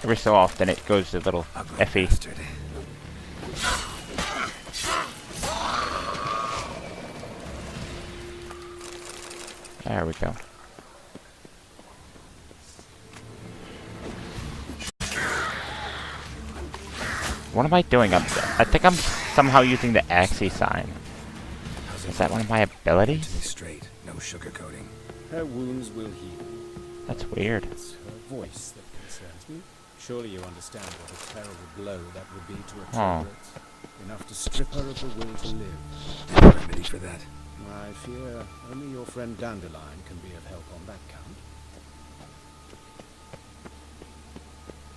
Every so often it goes a little Ugly iffy. bastard. There we go. What am I doing? I think I'm somehow using the Axie sign. Is that one of my To be abilities? straight, no sugarcoating. Her wounds will heal. That's weird. It's her voice that concerns me. Surely you understand what a terrible blow that would be to a Huh. Troglodyte. Enough to strip her of the will to live. Any remedy for that? I fear only your friend Dandelion can be of help on that count.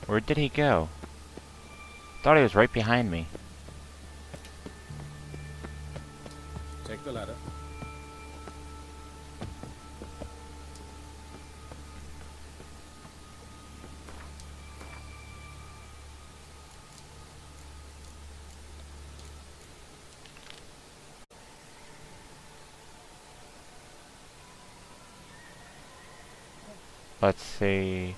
Where did he go? Thought he was right behind me. Take the ladder. Let's see.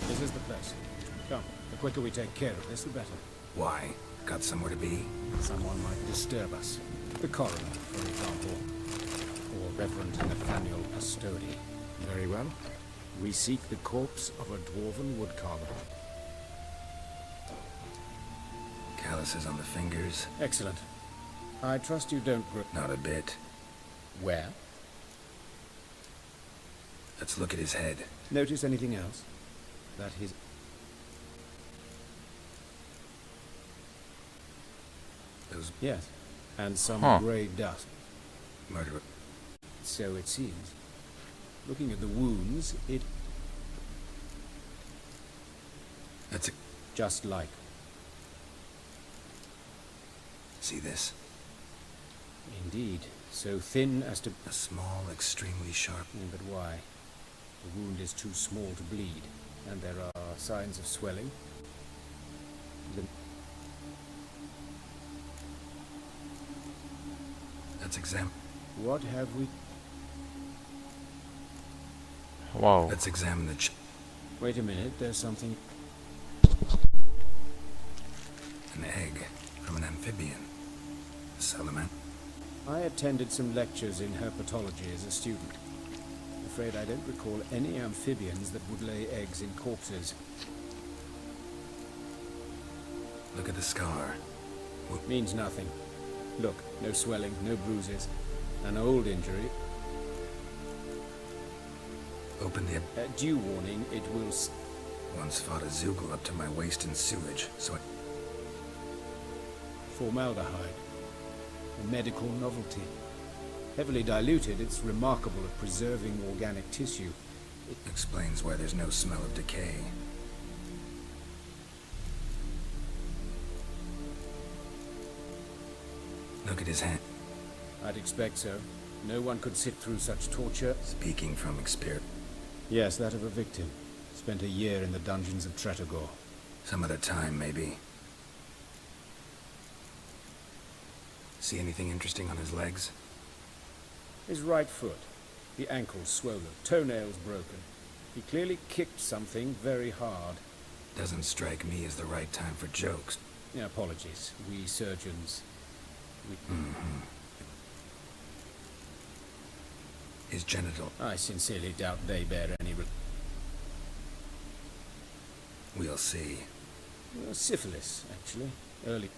This is the place. Come, the quicker we take care of this, the better. Why? Got somewhere to be? Someone might disturb us. The coroner, for example. Or Reverend Nathaniel Pastodi. Very well. We seek the corpse of a dwarven woodcarver. Calluses on the fingers? Excellent. I trust you don't Not a bit. Where? Let's look at his head. Notice anything else? That his... Those Yes. And some Huh. grey dust. murderer. So it seems. Looking at the wounds, it... That's a... just like... See this? Indeed. So thin as to... A small, extremely sharp... But why? The wound is too small to bleed. And there are signs of swelling. The... Let's examine... What have we... Whoa. Let's examine the Wait a minute, there's something... An egg from an amphibian. A salamander. I attended some lectures in herpetology as a student. Afraid I don't recall any amphibians that would lay eggs in corpses. Look at the scar. Means nothing. Look, no swelling, no bruises. An old injury. Open the... Due warning, it will... Once fought a Zoogle up to my waist in sewage, so I... Formaldehyde. A medical novelty. Heavily diluted, it's remarkable at preserving organic tissue. Explains why there's no smell of decay. Look at his hand. I'd expect so. No one could sit through such torture. Speaking from experience. Yes, that of a victim. Spent a year in the dungeons of Tretogor. Some other time, maybe. See anything interesting on his legs? His right foot. The ankle swollen, toenails broken. He clearly kicked something very hard. Doesn't strike me as the right time for jokes. Yeah, apologies. We surgeons... His genital. I sincerely doubt they bear any... We'll see. Syphilis, actually. Early...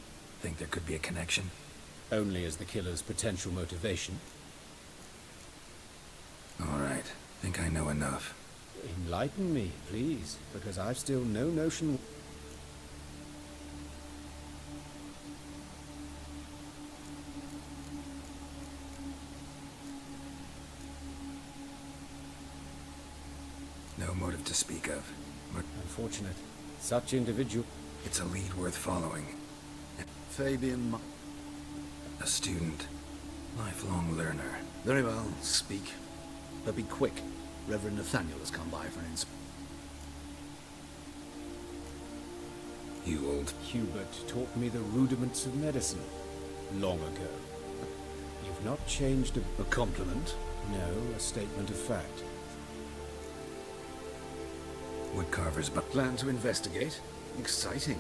Think there could be a connection? Only as the killer's potential motivation. All right. Think I know enough. Enlighten me, please, because I've still no notion... No motive to speak of. Unfortunate. Such individual... It's a lead worth following. Fabian... A student. Lifelong learner. Very well, speak. But be quick. Reverend Nathaniel has come by for an inspection. You old... Hubert taught me the rudiments of medicine. Long ago. You've not changed a... A compliment? No, a statement of fact. Woodcarver's but Plan to investigate? Exciting.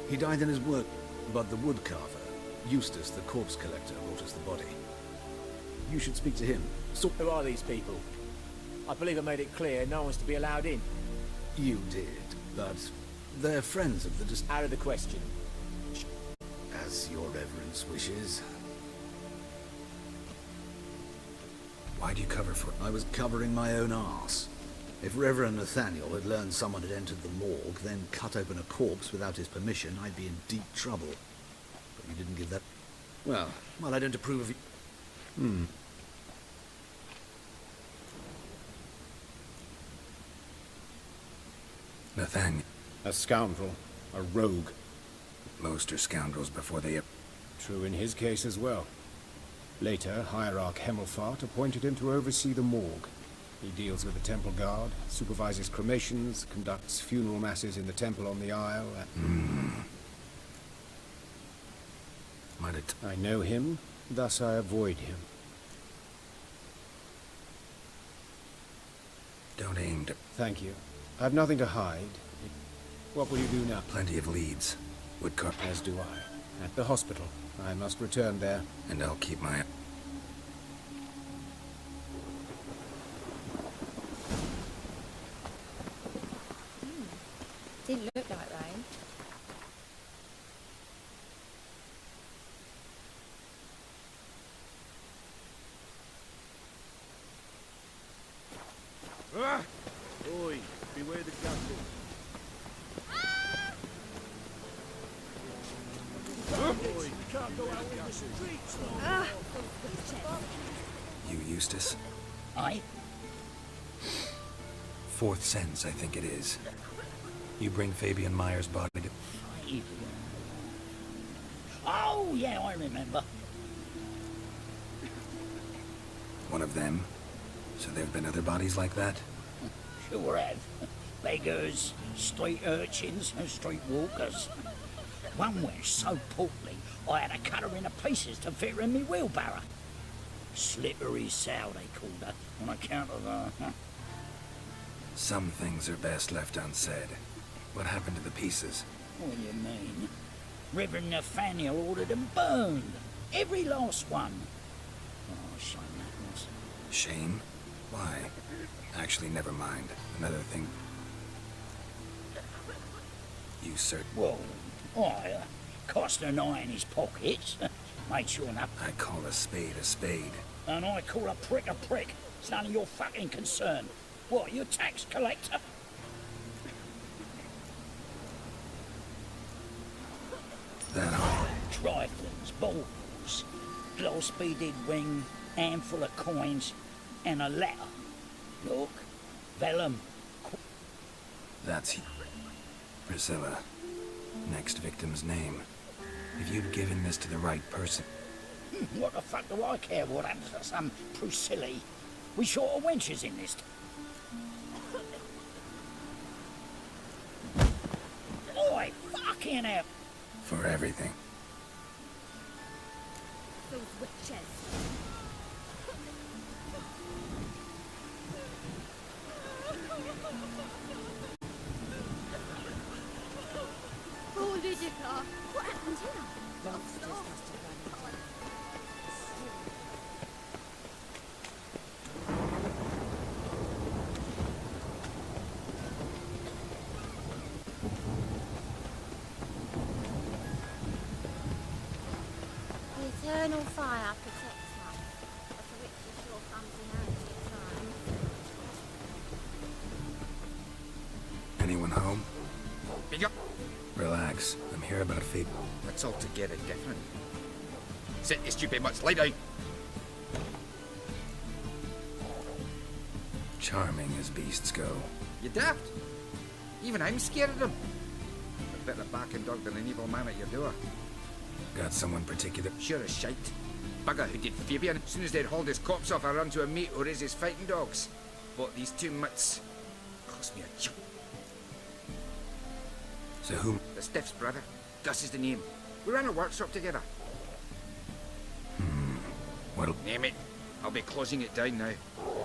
He died in his work, but the woodcarver, Eustace, the corpse collector, brought us the body. You should speak to him. So Who are these people? I believe I made it clear no one's to be allowed in. you did, but they're friends of the Out of the question. as your reverence wishes. why'd you cover for? I was covering my own arse. If Reverend Nathaniel had learned someone had entered the morgue, then cut open a corpse without his permission, I'd be in deep trouble. But you didn't give that... Well, I don't approve of... Nathaniel. A scoundrel. A rogue. Most are scoundrels before they... True in his case as well. Later, Hierarch Hemelfart appointed him to oversee the morgue. He deals with the temple guard, supervises cremations, conducts funeral masses in the temple on the Isle. Might it... I know him, thus I avoid him. Don't aim to... Thank you. I've nothing to hide. What will you do now? Plenty of leads. Woodcarver. As do I. At the hospital. I must return there. And I'll keep my... Didn't look like rain. Oi, beware the gushes. You, Eustace? Aye? Fourth sense, I think it is. You bring Fabian Meyer's body to... Oh, yeah, I remember. One of them? So there've been other bodies like that? Sure have. Beggars, street urchins, and street walkers. One was so portly, I had to cut her into pieces to fit her in me wheelbarrow. Slippery sow, they called her, on account of her. Some things are best left unsaid. What happened to the pieces? What do you mean? Reverend Nathaniel ordered them burned. Every last one. Oh, shame that was. Shame? Why? Actually, never mind. Another thing. You cert... Well, I cost an eye in his pockets. Made sure enough. I call a spade a spade. And I call a prick a prick. It's none of your fucking concern. What, you tax collector? That all? Triflings, baubles, gloss-beaded ring, handful of coins, and a letter. Look, vellum. That's... Priscilla. Next victim's name. If you'd given this to the right person... What the fuck do I care what happens to some Priscilla? We short of wenches in this. Oi, fucking hell! For everything. Those witches. Oh, Ludica! What happened here? Monsters must have run into it. The eternal fire protects us, but the witches sure comes in handy at times. Anyone home? Big up. Relax. I'm here about Fabian. That's altogether different. Sit your stupid mutts, lie down. Charming as beasts go. You daft. Even I'm scared of them. A better barking dog than an evil man at your door. Got someone particular? Sure as shite. Bugger who did Fabian. As soon as they'd hauled his corpse off, I run to a mate who raises fighting dogs. Bought these two mutts. Cost me a chunk. So who? The Stiff's brother. Gus is the name. We ran a workshop together. What'll... Name it. I'll be closing it down now.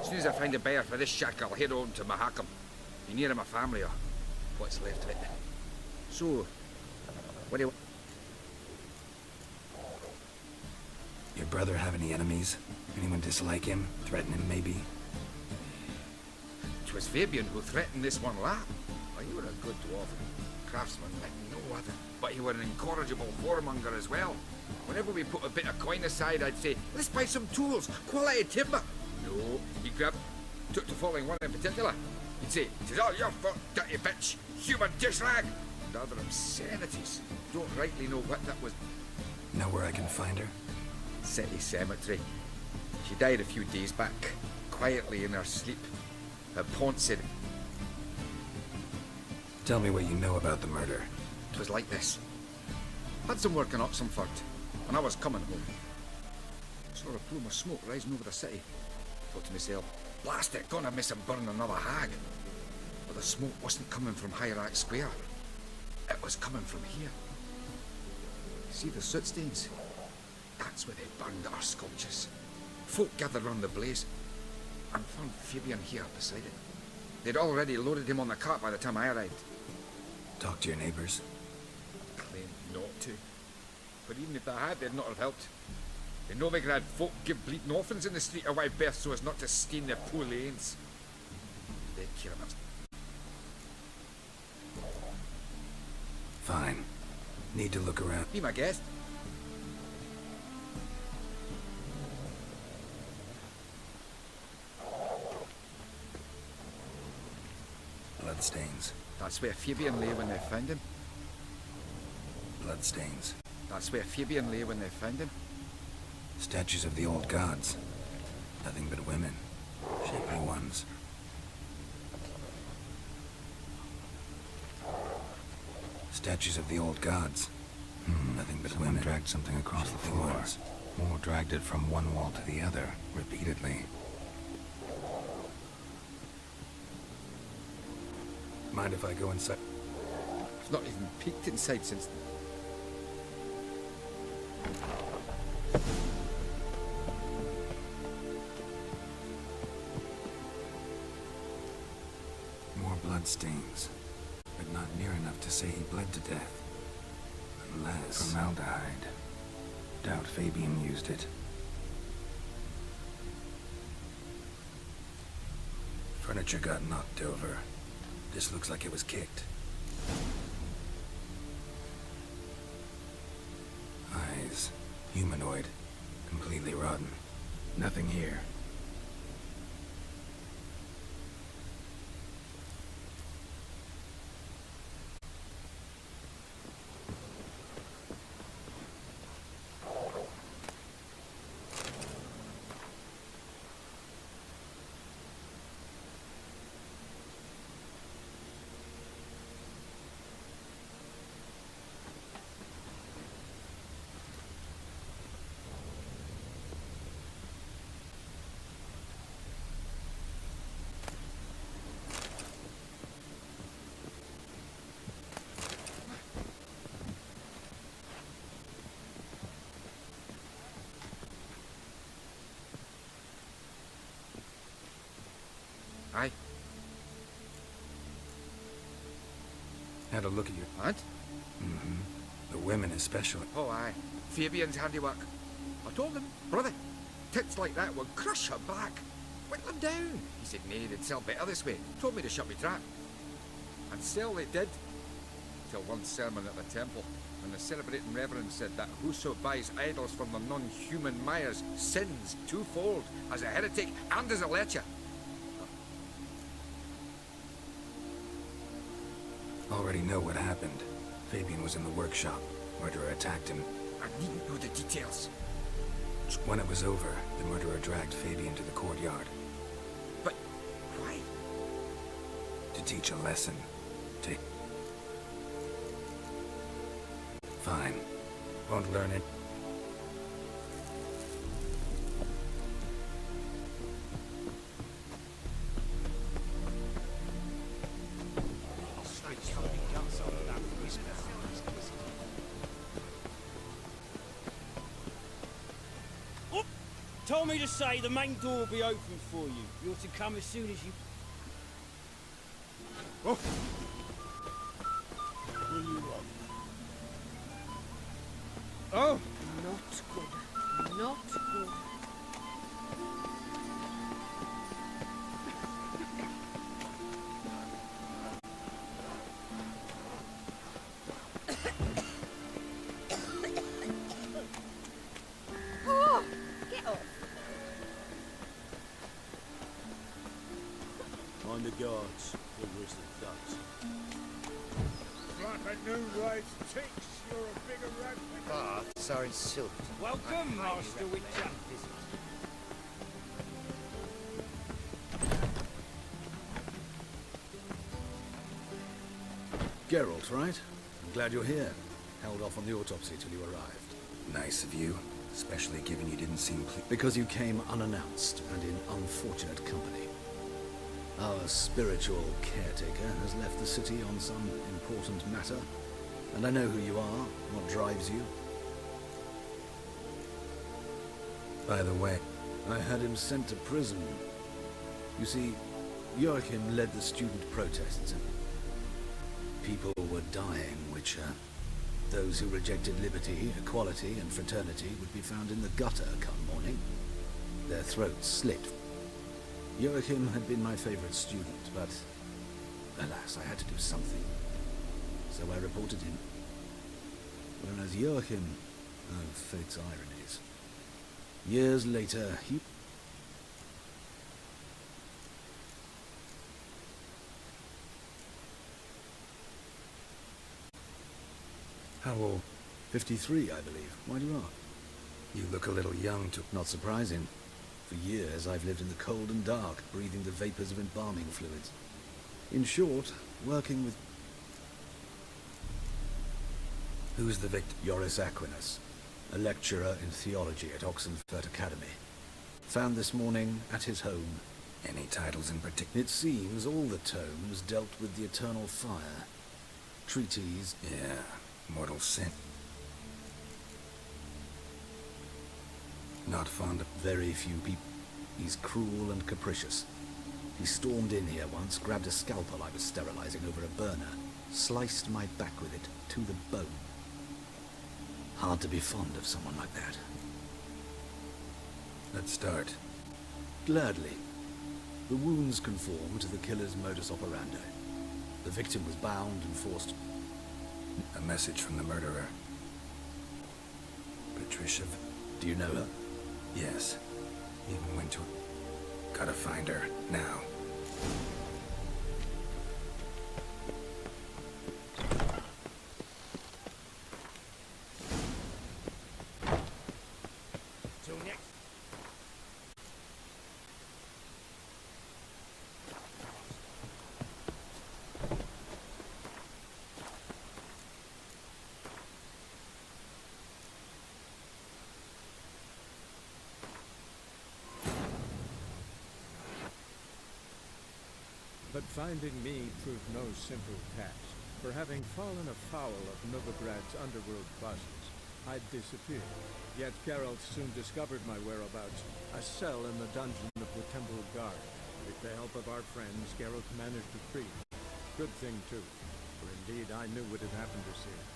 As soon as I find a buyer for this shack, I'll head on to Mahakam. You near my family, or what's left of it. So, what do you... Your brother have any enemies? Anyone dislike him? Threaten him, maybe? 'Twas Fabian who threatened this one lad. Oh, you were a good dwarf, craftsman like no other. But you were an incorrigible whoremonger as well. Whenever we put a bit of coin aside, I'd say, let's buy some tools, quality timber. No, he'd took to following one in particular. He'd say, "'Tis all your fault, dirty bitch, human dish rag," and other obscenities. Don't rightly know what that was. Know where I can find her? City Cemetery. She died a few days back, quietly in her sleep. Her pont said, Tell me what you know about the murder. "'Twas like this. Had some work in Oxenford, and I was coming home. Saw a plume of smoke rising over the city. Thought to myself, blast it, gonna miss him burn another hag. But the smoke wasn't coming from Hierarch Square. It was coming from here. See the soot stains? That's where they burned our sculptures. Folk gathered round the blaze, and found Fabian here beside it. They'd already loaded him on the cart by the time I arrived. Talk to your neighbors. Claimed not to. But even if they had, they'd not have helped. They know they could have folk give bleating orphans in the street of White Beth so as not to stain their poor lanes. They'd care about. Fine. Need to look around. Be my guest. Bloodstains. That's where Fabian lay when they found him. Bloodstains. That's where Fabian lay when they found him. Statues of the old gods. Nothing but women. Shapely ones. Statues of the old gods. Nothing but women. Dragged something across the floor. Or dragged it from one wall to the other, repeatedly. Mind if I go inside? I've not even peeked inside since. More bloodstains. But not near enough to say he bled to death. Unless... Formaldehyde. Doubt Fabian used it. Furniture got knocked over. This looks like it was kicked. Eyes. Humanoid. Completely rotten. Nothing here. Aye. Had a look at your... What? The women especially. Oh, aye. Fabian's handiwork. I told him, brother, tits like that would crush her back. Whittle them down. He said, nay, they'd sell better this way. Told me to shut me trap. And sell they did. Till one sermon at the temple, when the celebrating reverend said that whoso buys idols from the non-human Myers sins twofold, as a heretic and as a lecher. Already know what happened. Fabian was in the workshop. Murderer attacked him. I needn't know the details. When it was over, the murderer dragged Fabian to the courtyard. But why? To teach a lesson. Fine. Won't learn it. Told me to say the main door will be open for you. You're to come as soon as you... Oh. Will you Oh! Not good. Not good. Oh, get off. On the guards. The wizard thugs. Flapping new rights ticks, you're a bigger rat than... Baths are in silt. Welcome, Master Witcher. Geralt, right? I'm glad you're here. Held off on the autopsy till you arrived. Nice of you, especially given you didn't seem Because you came unannounced and in unfortunate company. Our spiritual caretaker has left the city on some important matter, and I know who you are, what drives you. By the way, I had him sent to prison. You see, Joachim led the student protests, and people were dying, Witcher. Those who rejected liberty, equality, and fraternity would be found in the gutter come morning, their throats slit. Joachim had been my favorite student, but alas, I had to do something. So I reported him. Whereas Joachim, oh, fate's ironies. Years later, he... how old? 53, I believe. Why do you ask? You look a little young to... Not surprising. For years, I've lived in the cold and dark, breathing the vapors of embalming fluids. In short, working with... Who's the victim? Joris Aquinas, a lecturer in theology at Oxenfurt Academy. Found this morning at his home. Any titles in particular? It seems all the tomes dealt with the eternal fire. Treatise... Yeah, mortal sin. Not fond of... Very few people. He's cruel and capricious. He stormed in here once, grabbed a scalpel I was sterilizing over a burner, sliced my back with it to the bone. Hard to be fond of someone like that. Let's start. Gladly. The wounds conform to the killer's modus operandi. The victim was bound and forced... A message from the murderer. Patricia... Do you know her? Yes. Even went to... Gotta find her, now. Till next. But finding me proved no simple task, for having fallen afoul of Novigrad's underworld bosses, I'd disappeared. Yet Geralt soon discovered my whereabouts, a cell in the dungeon of the Temple Guard. With the help of our friends, Geralt managed to free me. Good thing, too, for indeed I knew what had happened to Ciri.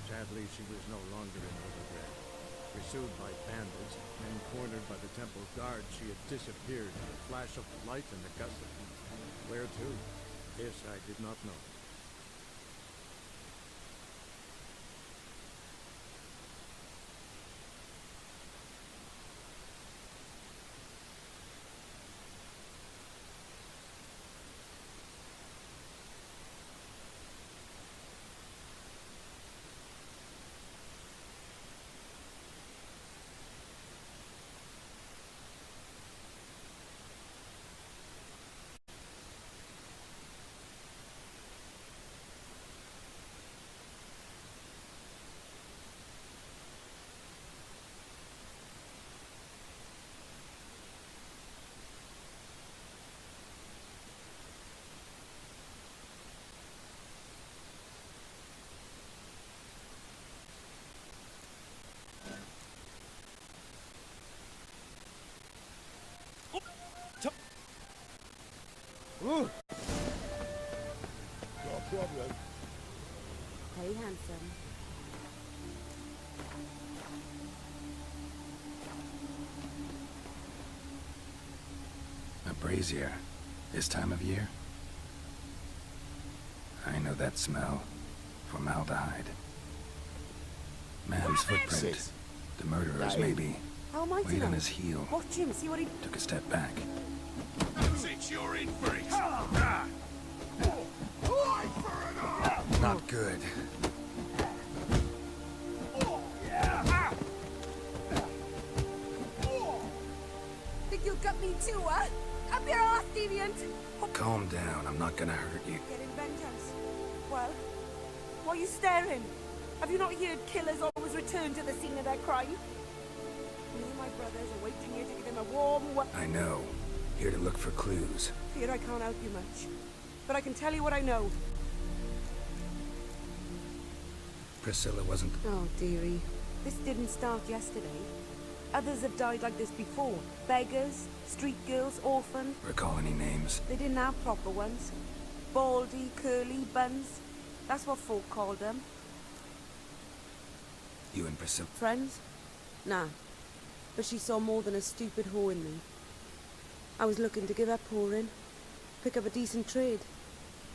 Sadly, she was no longer in Novigrad. Pursued by bandits and cornered by the Temple Guard, she had disappeared in a flash of light and a gust of heat. Where to? This I did not know. Ooh. problem. Hey, handsome. A brazier. This time of year? I know that smell. Formaldehyde. Man's footprint. Sis. The murderer's Dave. maybe. How am I to Weight on know? his heel. Watch him, see what he... Took a step back. Not good. Think you'll cut me too, huh? Up your ass, deviant! Calm down. I'm not gonna hurt you. Getting vengeance. Well, why are you staring? Have you not heard killers always return to the scene of their crime? Me and my brothers are waiting here to give them a warm... I know. Here to look for clues. Fear I can't help you much. But I can tell you what I know. Priscilla wasn't... Oh, dearie. This didn't start yesterday. Others have died like this before. Beggars, street girls, orphans. Recall any names? They didn't have proper ones. Baldy, curly, buns. That's what folk called them. You and Priscilla... Friends? Nah. But she saw more than a stupid whore in me. I was looking to give up whoring. Pick up a decent trade.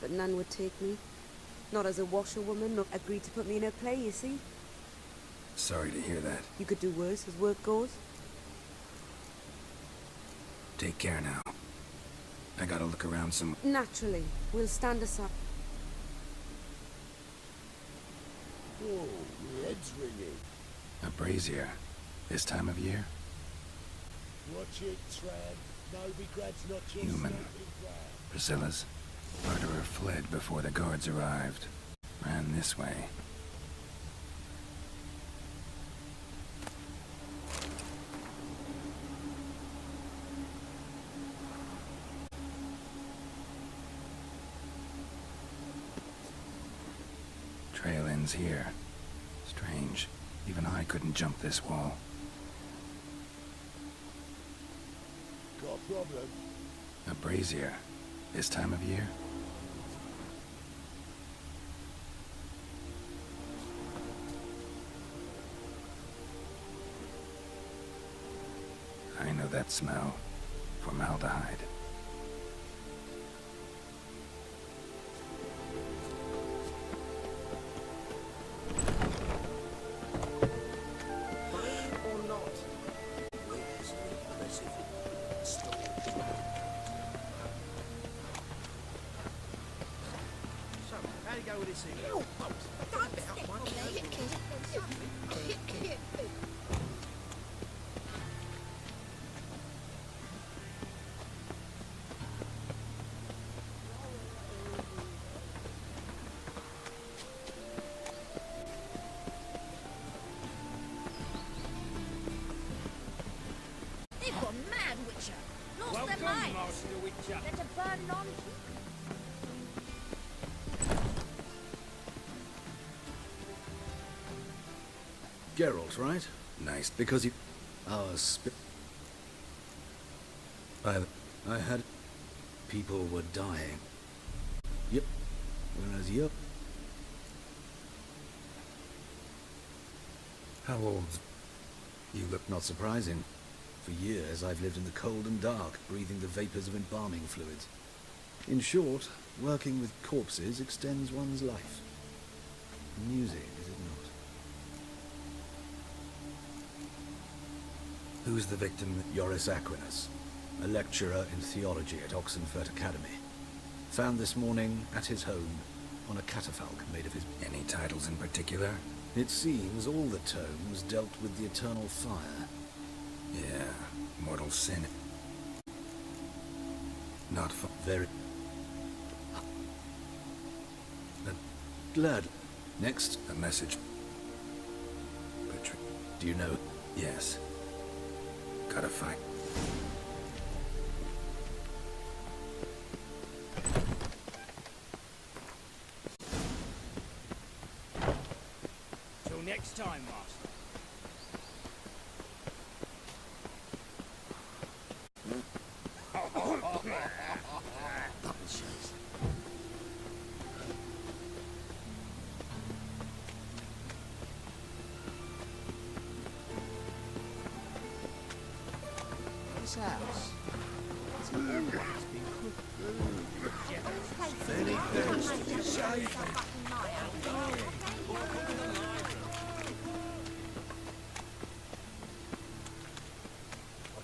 But none would take me. Not as a washerwoman, nor agreed to put me in her play, you see? Sorry to hear that. You could do worse as work goes. Take care now. I gotta look around some... Naturally. We'll stand aside. Oh, my head's ringing. A brazier. This time of year? Watch it, Tran. No regrets, not just Human. smoking crab. Priscilla's murderer fled before the guards arrived. Ran this way. Trail ends here. Strange. Even I couldn't jump this wall. Got a problem? A brazier. This time of year? I know that smell. Formaldehyde. They've gone mad, Witcher. Lost their minds. They're to burn on. Geralt, right? Nice. Because you... Our I had... People were dying. Yep. Whereas you... How old? You look... Not surprising. For years, I've lived in the cold and dark, breathing the vapors of embalming fluids. In short, working with corpses extends one's life. Amusing, is it not? Who's the victim? Joris Aquinas, a lecturer in theology at Oxenfurt Academy. Found this morning at his home on a catafalque made of his... Any titles in particular? It seems all the tomes dealt with the eternal fire. Yeah, mortal sin. Not for... Very... Glad. Next, A message. Patri... do you know? Yes. Gotta fight. Till next time, Master. I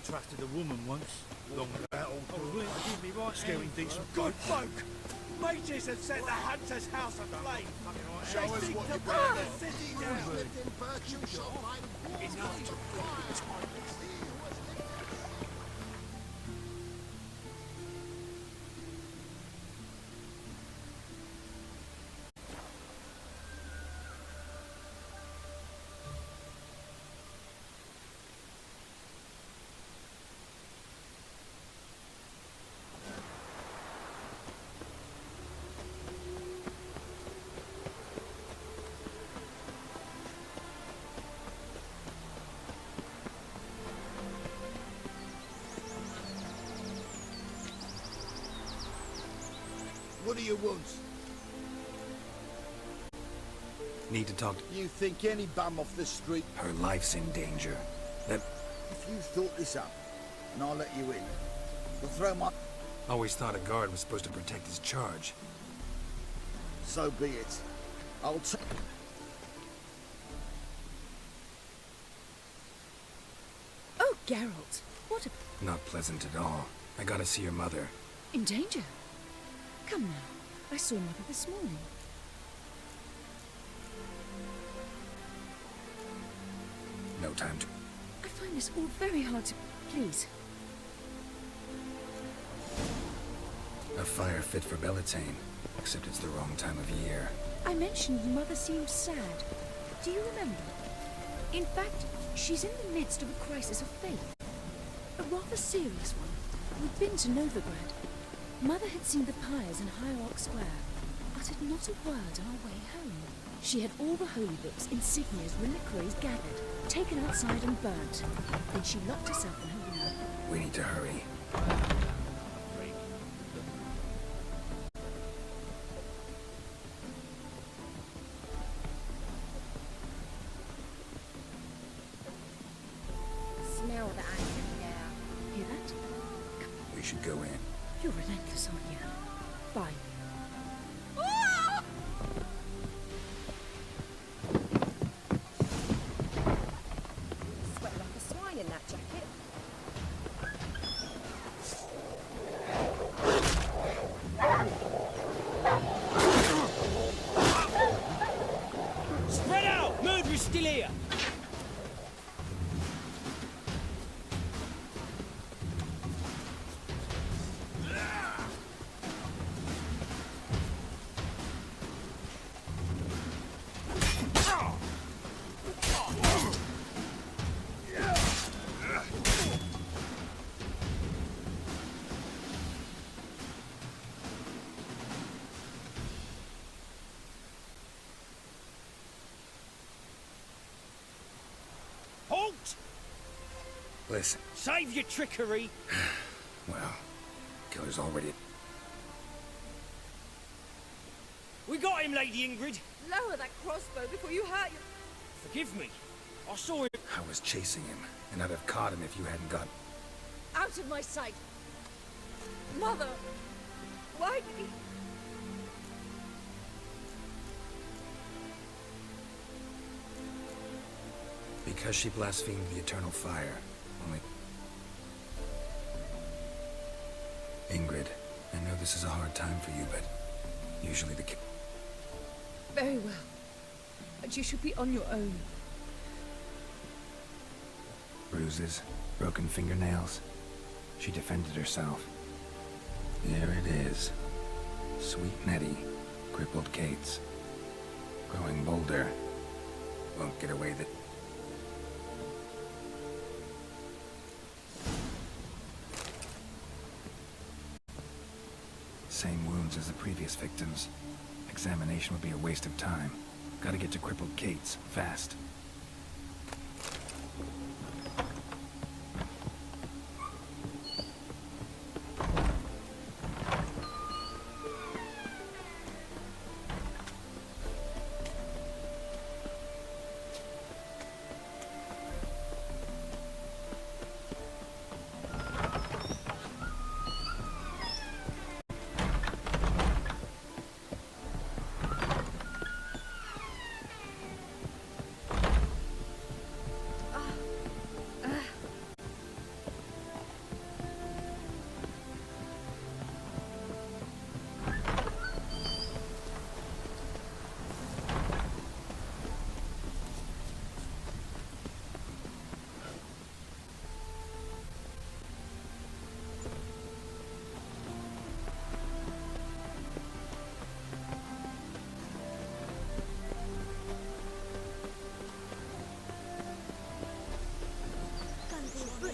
trusted a woman once. Long about old willing to give me right scaring decent good folk. Mages have set the hunter's house aflame. They seek to burn the city down. What do you want? Need to talk. You think any bum off the street... Her life's in danger. That If you thought this up, and I'll let you in, we'll throw my... always thought a guard was supposed to protect his charge. So be it. I'll t... Oh, Geralt. What a... Not pleasant at all. I gotta see your mother. In danger? Come now. I saw Mother this morning. No time to... I find this all very hard to... Please. A fire fit for Bellatane. Except it's the wrong time of year. I mentioned Mother seemed sad. Do you remember? In fact, she's in the midst of a crisis of faith. A rather serious one. We'd been to Novigrad. Mother had seen the pyres in Hierarch Square, uttered not a word on our way home. She had all the holy books, insignias, reliquaries gathered, taken outside and burnt. Then she locked herself in her room. We need to hurry. Smell the anger in the air. Hear that? We should go in. You're relentless, aren't you? Fine. Sweat like a swine in that jacket. Spread out! Murderer's still here! Halt! Listen. Save your trickery! Well, killer's already... We got him, Lady Ingrid! Lower that crossbow before you hurt your... Forgive me. I saw him. I was chasing him, and I'd have caught him if you hadn't got... Out of my sight! Mother! Why did he... Because she blasphemed the eternal fire. Only... Ingrid, I know this is a hard time for you, but... Usually the... Very well. But you should be on your own. Bruises, broken fingernails. She defended herself. There it is. Sweet Nettie, crippled Kate's. Growing bolder. Won't get away that... Same wounds as the previous victims. Examination would be a waste of time. Gotta get to crippled Kate's, fast.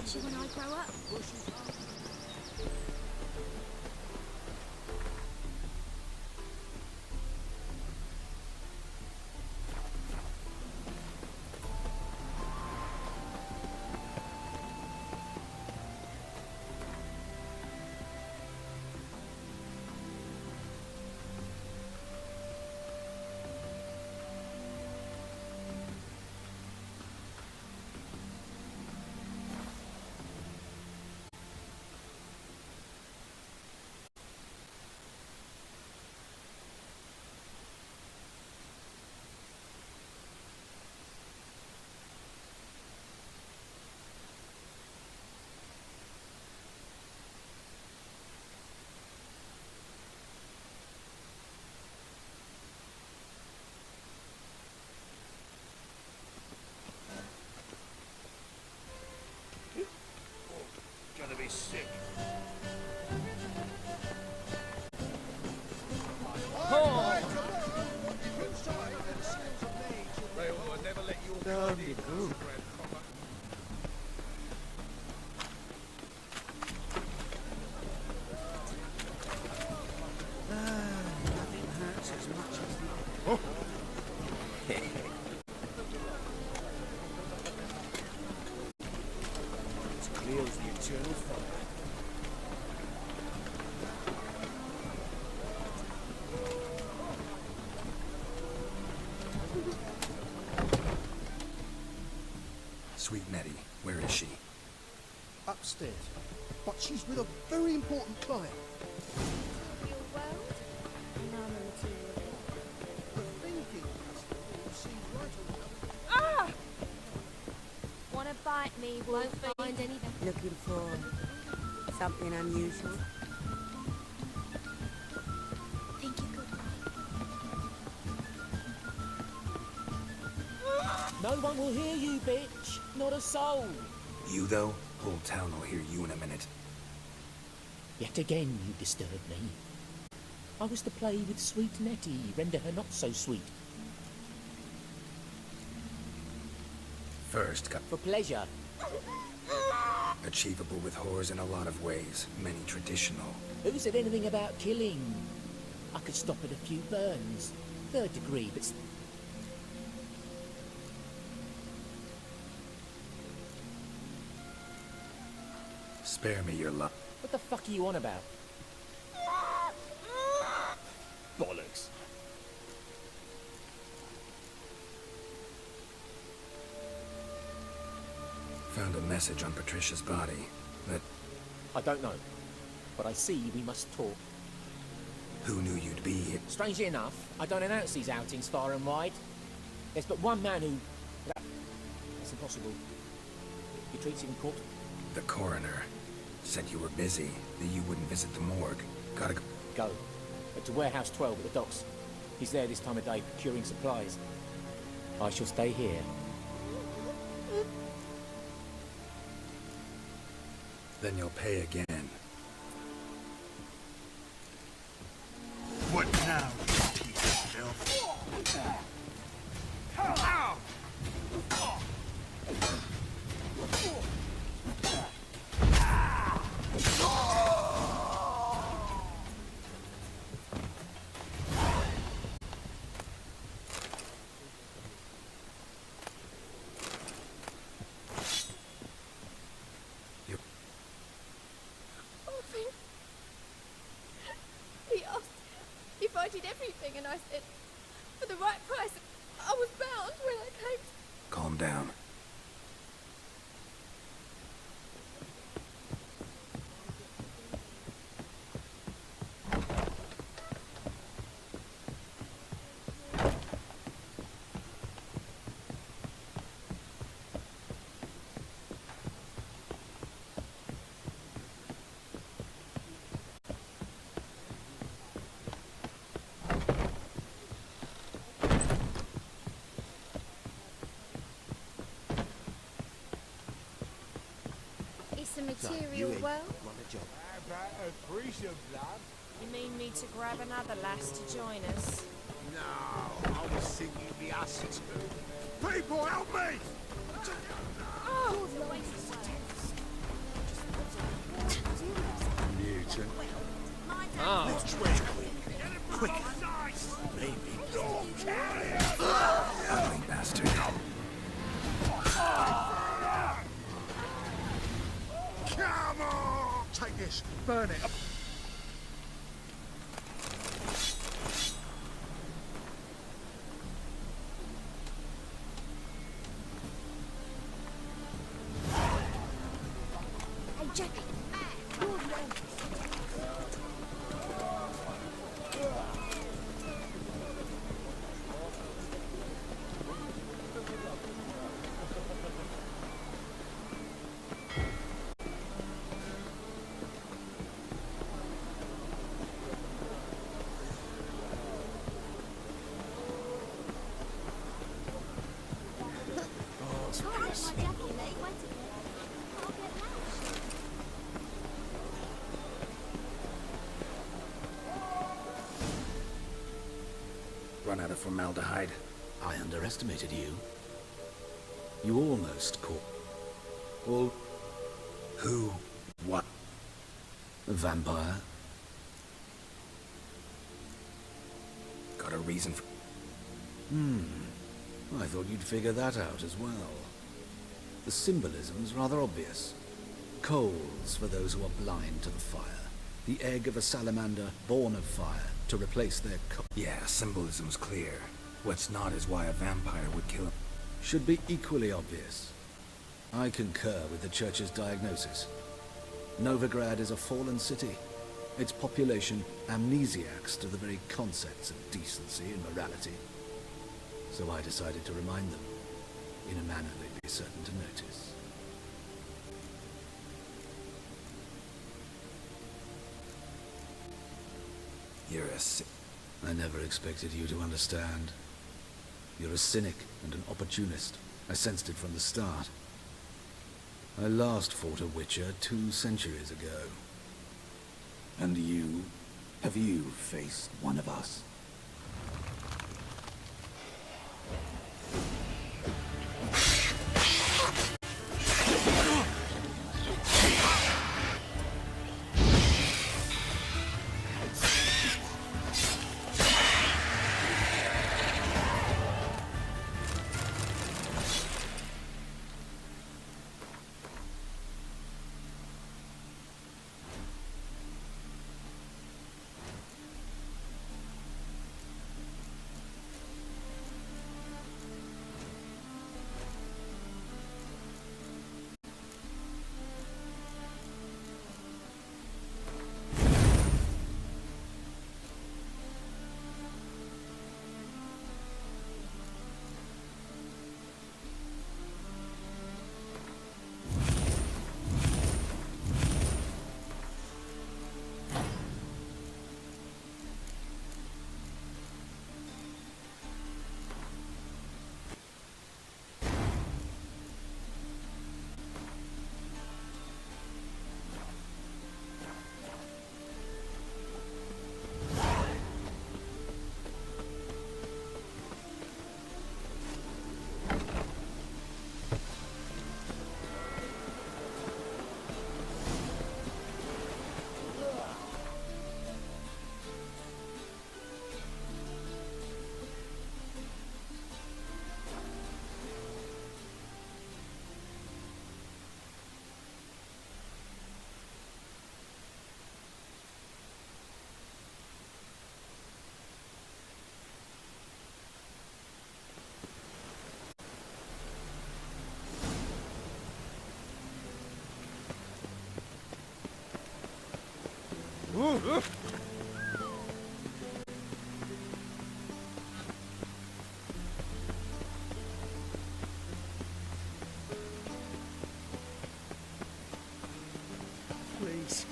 especially when I grow up. Gonna be sick. Right, well, I'll never let you bloody go. Nothing hurts as much as the... It's clear as the eternal fire. Sweet Nettie, where is she? Upstairs. But she's with a very important client. Your world? Non-material. The thinking will see right away. Ah! Wanna bite me, won't find anything. Looking for something unusual? Think you could? No one will hear you, bitch. Not a soul. You, though? Whole town will hear you in a minute. Yet again you disturb me. I was to play with sweet Nettie, render her not so sweet. First, For pleasure. achievable with whores in a lot of ways, many traditional. Who said anything about killing? I could stop at a few burns. 3rd degree, but... Spare me your love. What the fuck are you on about? Bollocks. Found a message on Patricia's body that... I don't know. But I see we must talk. Who knew you'd be here? Strangely enough, I don't announce these outings far and wide. There's but one man who... It's impossible. He treats him in court. The coroner. Said you were busy, that you wouldn't visit the morgue. Gotta go. Go. But to Warehouse 12 at the docks. He's there this time of day, procuring supplies. I shall stay here. Then you'll pay again. What now, you piece of filth? Orphan. He asked if I did everything, and I said, for the right price. I was bound when I came. Calm down. It's a material world. How about a threesome, love? You mean me to grab another lass to join us? No, I was thinking the us two. People, help me! Oh, the oasis attempts. Mutant. Oh. Quick. Ugly bastard. Come on! Take this. Burn it. Hey, Jackie. Run out of formaldehyde. I underestimated you. You almost caught... Well, Who? What? a vampire. Got a reason for... I thought you'd figure that out as well. The symbolism's rather obvious. Coals for those who are blind to the fire. The egg of a salamander born of fire to replace their Yeah, symbolism's clear. What's not is why a vampire would kill him. should be equally obvious. I concur with the Church's diagnosis. Novigrad is a fallen city. Its population amnesiacs to the very concepts of decency and morality. So I decided to remind them, in a manner they'd be certain to notice. You're a si- I never expected you to understand. You're a cynic and an opportunist. I sensed it from the start. I last fought a Witcher 2 centuries ago. And you? Have you faced one of us? Please.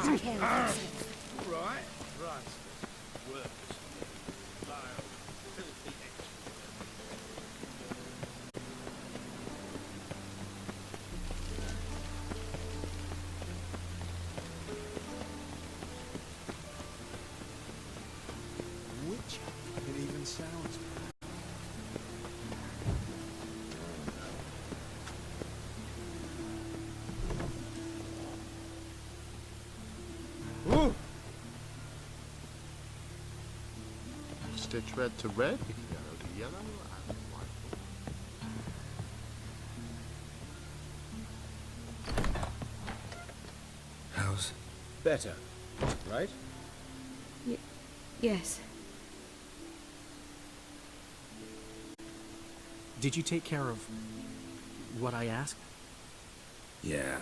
Take care of yourself. Right. Right. Words. Vile, filthy extra. Witcher. It even sounds bad. Stitch red to red, yellow to yellow, and white. How's... Better, right? Yes. Did you take care of what I asked? Yeah.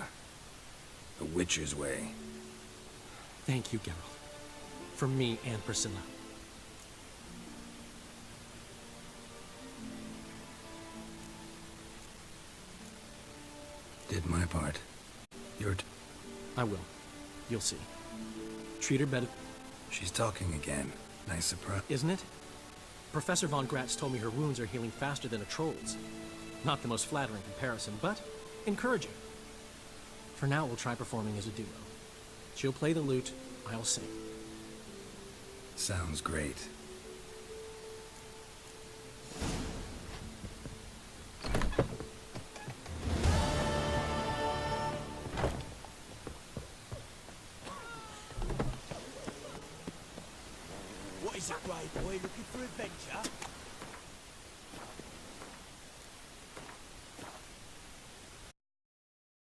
The Witcher's way. Thank you, Geralt. From me and Priscilla. Did my part. I will. You'll see. Treat her better. She's talking again. Nice surprise. Isn't it? Professor Von Gratz told me her wounds are healing faster than a troll's. Not the most flattering comparison, but encouraging. For now, we'll try performing as a duo. She'll play the lute, I'll sing. Sounds great. What is it, brave boy? Looking for adventure?